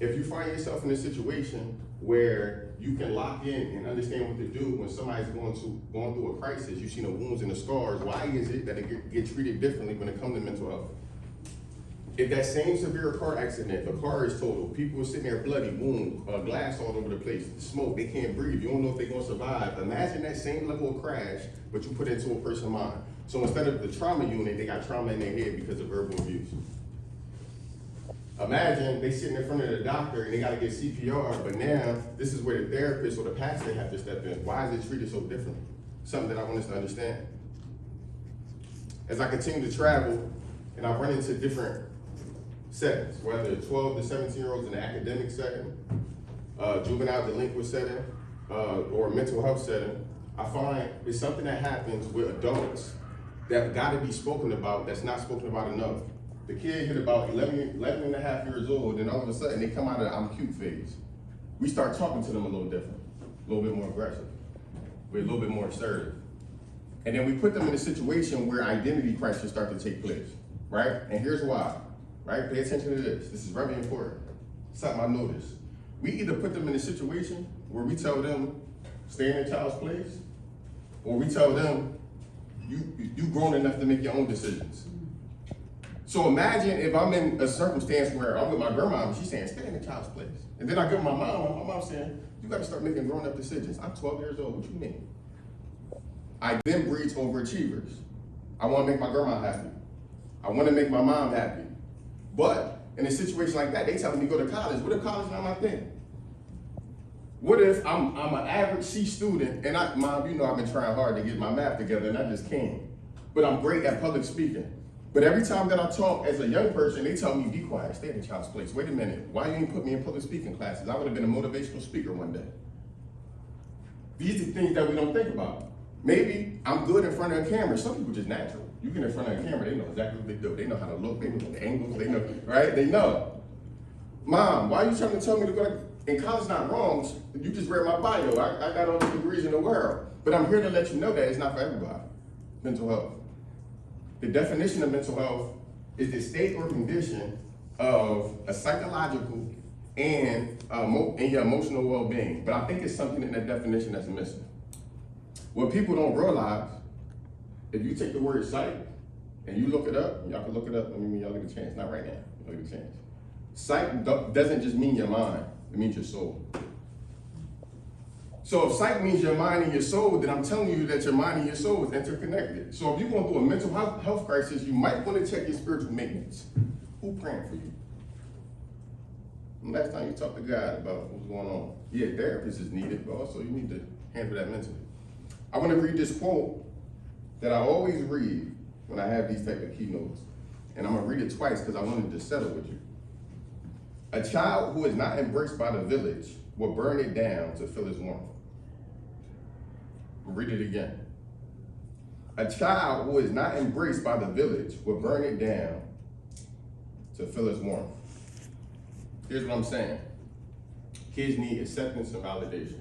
If you find yourself in a situation where you can lock in and understand what to do when somebody's going through a crisis, you see the wounds and the scars, why is it that it get treated differently when it comes to mental health? If that same severe car accident, the car is totaled, people are sitting there bloody, wound, glass all over the place, smoke, they can't breathe, you don't know if they're gonna survive. Imagine that same level of crash, but you put it into a person's mind. So instead of the trauma unit, they got trauma in their head because of verbal abuse. Imagine they sitting in front of the doctor and they gotta get CPR, but now this is where the therapist or the pastor have to step in. Why is it treated so differently? Something that I want us to understand. As I continue to travel and I run into different settings, whether 12 to 17-year-olds in an academic setting, juvenile delinquent setting, or mental health setting, I find it's something that happens with adults that gotta be spoken about that's not spoken about enough. The kid hit about 11 and a half years old, and all of a sudden they come out of the I'm cute phase. We start talking to them a little different, a little bit more aggressive, we're a little bit more assertive. And then we put them in a situation where identity crisis start to take place, right? And here's why, right? Pay attention to this. This is very important. Something I noticed. We either put them in a situation where we tell them, stay in a child's place, or we tell them, you grown enough to make your own decisions. So imagine if I'm in a circumstance where I'm with my grandma and she's saying, stay in the child's place. And then I go to my mom saying, you gotta start making grown up decisions. I'm 12 years old, what you mean? I then breeds overachievers. I wanna make my grandma happy. I wanna make my mom happy. But in a situation like that, they telling me to go to college. What if college not my thing? What if I'm an average C student and Mom, you know I've been trying hard to get my math together and I just can't. But I'm great at public speaking. But every time that I talk as a young person, they tell me, be quiet, stay in the child's place. Wait a minute, why you ain't put me in public speaking classes? I would have been a motivational speaker one day. These are things that we don't think about. Maybe I'm good in front of a camera. Some people just natural. You get in front of a camera, they know exactly what they do. They know how to look, they know the angles, they know, right? They know. Mom, why are you trying to tell me to go to, and college not wrong, you just read my bio. I got all the degrees in the world. But I'm here to let you know that it's not for everybody. Mental health. The definition of mental health is the state or condition of a psychological and your emotional well-being. But I think it's something in that definition that's missing. What people don't realize, if you take the word psych and you look it up, y'all can look it up, y'all get a chance, not right now, y'all get a chance. Psych doesn't just mean your mind, it means your soul. So if psych means your mind and your soul, then I'm telling you that your mind and your soul is interconnected. So if you're going through a mental health crisis, you might want to check your spiritual maintenance. Who praying for you? Last time you talked to God about what's going on. Yeah, therapist is needed, but also you need to handle that mentally. I want to read this quote that I always read when I have these type of keynotes. And I'm going to read it twice because I wanted to settle with you. A child who is not embraced by the village will burn it down to feel its warmth. Read it again. A child who is not embraced by the village will burn it down to feel its warmth. Here's what I'm saying. Kids need acceptance and validation.